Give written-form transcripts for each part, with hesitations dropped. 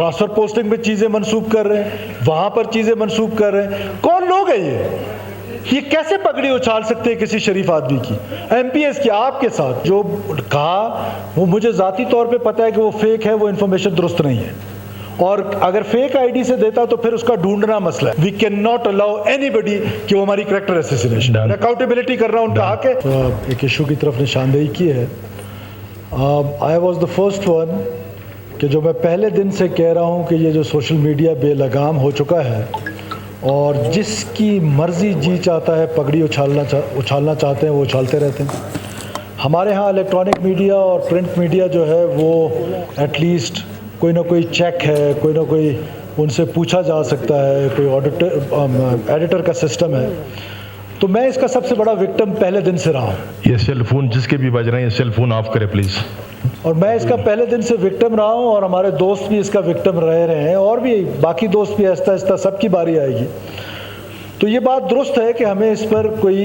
Transfer posting में चीजें मंसूब कर रहे हैं, वहां पर चीजें मंसूब कर रहे हैं। कौन लोग हैं ये कैसे पगड़ी उछाल सकते हैं किसी शरीफ आदमी की, एमपीएस की? आपके साथ जो कहा वो मुझे जाती तौर पे पता है कि वो फेक है, वो इन्फॉर्मेशन दुरुस्त नहीं है। और अगर फेक आईडी से देता तो फिर उसका ढूंढना मसला है। We can not allow anybody कि वो हमारी कैरेक्टर असैसिनेशन, अकाउंटेबिलिटी करना उनका हक है। एक इशू की तरफ निशानदेही की है। I was the first one कि जो मैं पहले दिन से कह रहा हूँ कि ये जो सोशल मीडिया बेलगाम हो चुका है और जिसकी मर्जी जी चाहता है पगड़ी उछालना चाहते हैं वो उछालते रहते हैं। हमारे यहाँ इलेक्ट्रॉनिक मीडिया और प्रिंट मीडिया जो है वो एटलीस्ट कोई ना कोई चेक है, कोई ना कोई उनसे पूछा जा सकता है, कोई एडिटर का सिस्टम है। तो मैं इसका सबसे बड़ा विक्टिम पहले दिन से रहा हूँ। ये सेल फोन जिसके भी बज रहे हैं, सेल फोन ऑफ करें प्लीज़। और मैं इसका पहले दिन से विक्टिम रहा हूँ और हमारे दोस्त भी इसका विक्टिम रहे हैं और भी बाकी दोस्त भी आहिस्ता आहिस्ता सबकी बारी आएगी। तो ये बात दुरुस्त है कि हमें इस पर कोई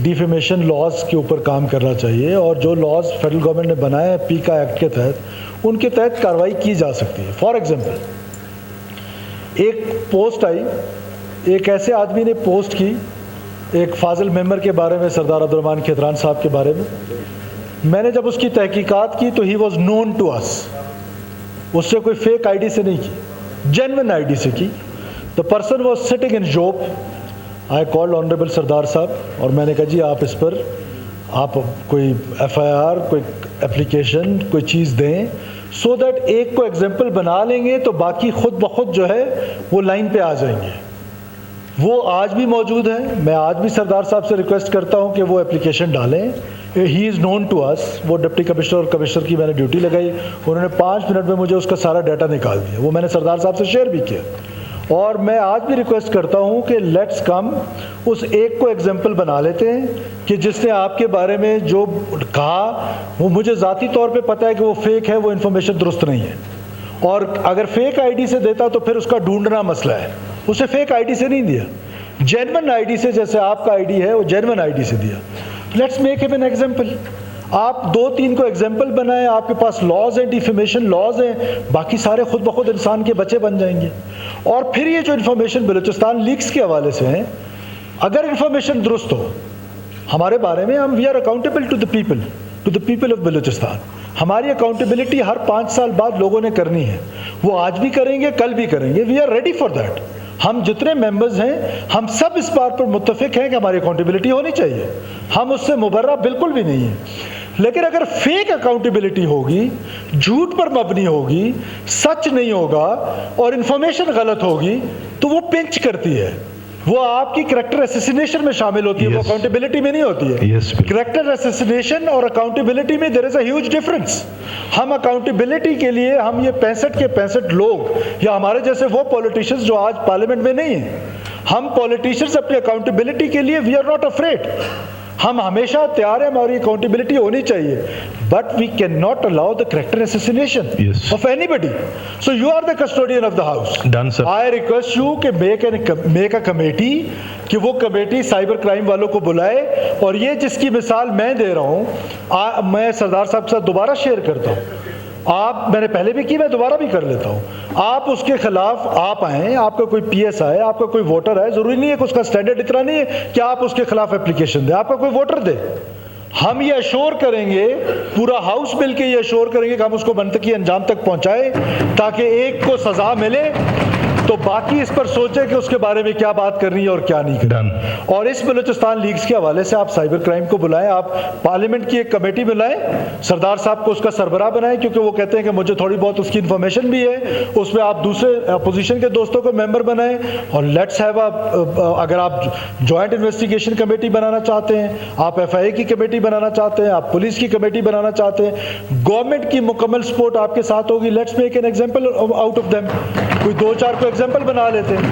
डिफेमेशन लॉज के ऊपर काम करना चाहिए और जो लॉज फेडरल गवर्नमेंट ने बनाए हैं पीका एक्ट के तहत, उनके तहत कार्रवाई की जा सकती है। फॉर एग्जाम्पल, एक पोस्ट आई, एक ऐसे आदमी ने पोस्ट की एक फाजिल मेंबर के बारे में, सरदार अब्दुर्रहमान खेतरान साहब के बारे में। मैंने जब उसकी तहकीकात की तो he was known to us. उससे कोई फेक आईडी से नहीं की, जेन्युइन आईडी से की। The person was sitting in job. I called honourable Sardar Sahab और मैंने कहा जी आप इस पर आप कोई एफआईआर, कोई एप्लीकेशन, कोई चीज़ दें सो दैट एक को एग्जाम्पल बना लेंगे तो बाकी खुद ब खुद जो है वो लाइन पे आ जाएंगे। वो आज भी मौजूद है। मैं आज भी सरदार साहब से रिक्वेस्ट करता हूं कि वो एप्लीकेशन डालें। He is known to us. वो डिप्टी कमिश्नर और कमिश्नर की मैंने ड्यूटी लगाई, उन्होंने 5 मिनट में मुझे उसका सारा डाटा निकाल दिया। वो मैंने सरदार साहब से शेयर भी किया। और मैं आज भी रिक्वेस्ट करता हूं कि लेट्स कम उस एक को एग्जाम्पल बना लेते हैं कि जिसने आपके बारे में जो कहा वो मुझे ज़ाती तौर पे पता है कि वो फेक है, वो इन्फॉर्मेशन दुरुस्त नहीं है। और अगर फेक आईडी से देता तो फिर उसका ढूंढना मसला है। उसे फेक आईडी से नहीं दिया, जेन्युइन आईडी से, जैसे आपका आईडी है वो जेन्युइन आईडी से दिया। Let's make him an example. आप 2-3 को एग्जाम्पल बनाएं, आपके पास लॉज हैं, डिफेमेशन लॉज हैं, बाकी सारे खुद ब खुद इंसान के बच्चे बन जाएंगे। और फिर ये जो इन्फॉर्मेशन बलूचिस्तान लीक्स के हवाले से हैं, अगर इन्फॉर्मेशन दुरुस्त हो हमारे बारे में, हम we are accountable to the people of Balochistan. हमारी अकाउंटेबिलिटी हर 5 साल बाद लोगों ने करनी है। वो आज भी करेंगे, कल भी करेंगे। We are ready for that. हम जितने मेंबर्स हैं हम सब इस बात पर मुत्तफिक हैं कि हमारी अकाउंटेबिलिटी होनी चाहिए। हम उससे मुबर्रा बिल्कुल भी नहीं है। लेकिन अगर फेक अकाउंटेबिलिटी होगी, झूठ पर मबनी होगी, सच नहीं होगा और इंफॉर्मेशन गलत होगी तो वो पिंच करती है, वो आपकी कैरेक्टर असैसिनेशन में शामिल होती है। वो अकाउंटेबिलिटी में नहीं होती है। कैरेक्टर असैसिनेशन और अकाउंटेबिलिटी में there is a huge difference. हम अकाउंटेबिलिटी के लिए हम ये 65 के 65 लोग या हमारे जैसे वो पॉलिटिशियंस जो आज पार्लियामेंट में नहीं है, हम पॉलिटिशियंस अपनी अकाउंटेबिलिटी के लिए वी आर नॉट अफ्रेड। हम हमेशा तैयार हैं, हमारी अकाउंटेबिलिटी होनी चाहिए, but we can not allow the character assassination of anybody. So you are the custodian of the house. Done sir. I request you कि मेक अ कमेटी, कि वो कमेटी साइबर क्राइम वालों को बुलाए। और ये जिसकी मिसाल मैं दे रहा हूँ, मैं सरदार साहब के साथ दोबारा शेयर करता हूँ। मैंने पहले भी की, मैं दोबारा भी कर लेता हूँ। आप उसके खिलाफ आप आए, आपका कोई पीएस आए, आपका कोई वोटर है, जरूरी नहीं है कि उसका स्टैंडर्ड इतना नहीं है कि आप उसके खिलाफ एप्लीकेशन दें, आपका कोई वोटर दे। हम ये अश्योर करेंगे, पूरा हाउस मिलके ये अश्योर करेंगे कि हम उसको मनतकी अंजाम तक पहुंचाए ताकि एक को सजा मिले तो बाकी इस पर सोचे कि उसके बारे में क्या बात करनी है और क्या नहीं करनी। और इस बलूचिस्तान लीग्स के हवाले से आप साइबर क्राइम को बुलाएं, आप पार्लियामेंट की एक कमेटी बुलाएं, सरदार साहब को उसका सरबराह बनाएं, क्योंकि वो कहते हैं कि मुझे थोड़ी बहुत उसकी इन्फॉर्मेशन भी है। उसमें आप दूसरे अपोजिशन के दोस्तों को मेंबर बनाएं और लेट्स हैव अगर आप जॉइंट इन्वेस्टिगेशन कमेटी बनाना चाहते हैं, आप एफआईए की कमेटी बनाना चाहते हैं, आप पुलिस की कमेटी बनाना चाहते हैं, गवर्नमेंट की मुकम्मल सपोर्ट आपके साथ होगी। Let's make an example out of them. कोई 2-4 को एग्जाम्पल बना लेते हैं।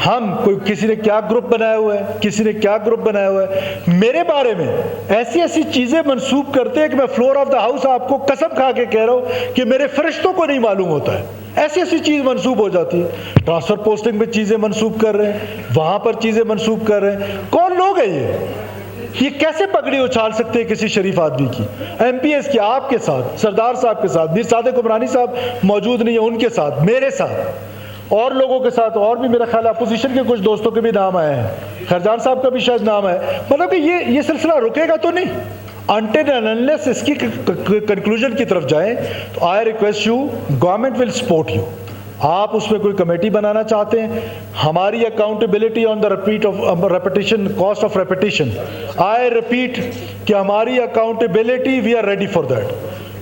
हम कोई किसी ने क्या ग्रुप बनाया हुआ है, किसी ने क्या ग्रुप बनाया हुआ है, मेरे बारे में ऐसी ऐसी चीजें मंसूब करते हैं कि मैं फ्लोर ऑफ द हाउस आपको कसम खा के कह रहा हूं कि मेरे फरिश्तों को नहीं मालूम होता है। ऐसी ऐसी चीज मंसूब हो जाती है। ट्रांसफर पोस्टिंग में चीजें मंसूब कर रहे हैं, वहां पर चीजें मंसूब कर रहे हैं। कौन लोग हैं ये ये कैसे पगड़ी उछाल सकते हैं किसी शरीफ आदमी की? एमपीएस की, आपके साथ, सरदार साहब के साथ, मीर सादिक उमरानी साहब मौजूद नहीं है, उनके साथ, मेरे साथ, और लोगों के साथ, और भी मेरा ख्याल है अपोजिशन के कुछ दोस्तों के भी नाम आए हैं, खरजान साहब का भी शायद नाम है। मतलब कि ये सिलसिला रुकेगा तो नहीं until and unless इसकी कंक्लूजन की तरफ जाएं। तो I request you, government will support you. आप उसमें कोई कमेटी बनाना चाहते हैं, हमारी accountability on the repetition, cost of repetition, I repeat कि हमारी accountability, we are ready for that,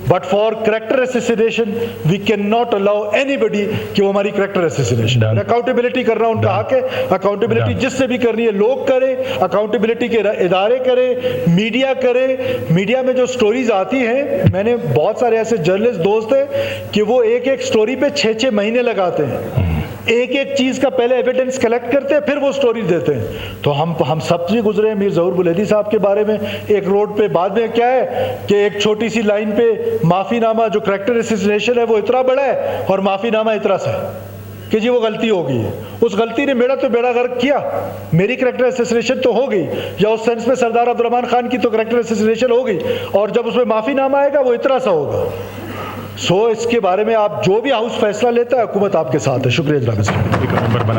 but for character assassination we can not allow anybody कि वो हमारी करेक्टर असैसिनेशन। अकाउंटेबिलिटी करना उनका हक है, अकाउंटेबिलिटी जिससे भी करनी है लोग करें, अकाउंटेबिलिटी के इदारे करें, मीडिया करे। मीडिया में जो स्टोरीज आती हैं, मैंने बहुत सारे ऐसे जर्नलिस्ट दोस्त हैं कि वो एक एक स्टोरी पे 6-6 महीने लगाते हैं, एक एक चीज का पहले एविडेंस कलेक्ट करते हैं, फिर वो स्टोरी देते हैं। तो हम सब भी गुजरे हैं मीर ज़हूर बुलैदी साहब के बारे में। एक रोड पे बाद में क्या है कि एक छोटी सी लाइन पे माफीनामा, जो करेक्टर असैसिनेशन है वो इतना बड़ा है और माफीनामा इतना सा है कि जी वो गलती हो गई है, उस गलती ने मेरा तो बेड़ा गर्क किया, मेरी करेक्टर असैसिनेशन तो हो गई, या उस सेंस में सरदार अब्दुर्रहमान खान की तो करेक्टर असैसिनेशन हो गई, और जब उसमें माफीनामा आएगा वो इतना सा होगा। इसके बारे में आप जो भी हाउस फैसला लेता है, हुकूमत आपके साथ है। शुक्रिया जनाब।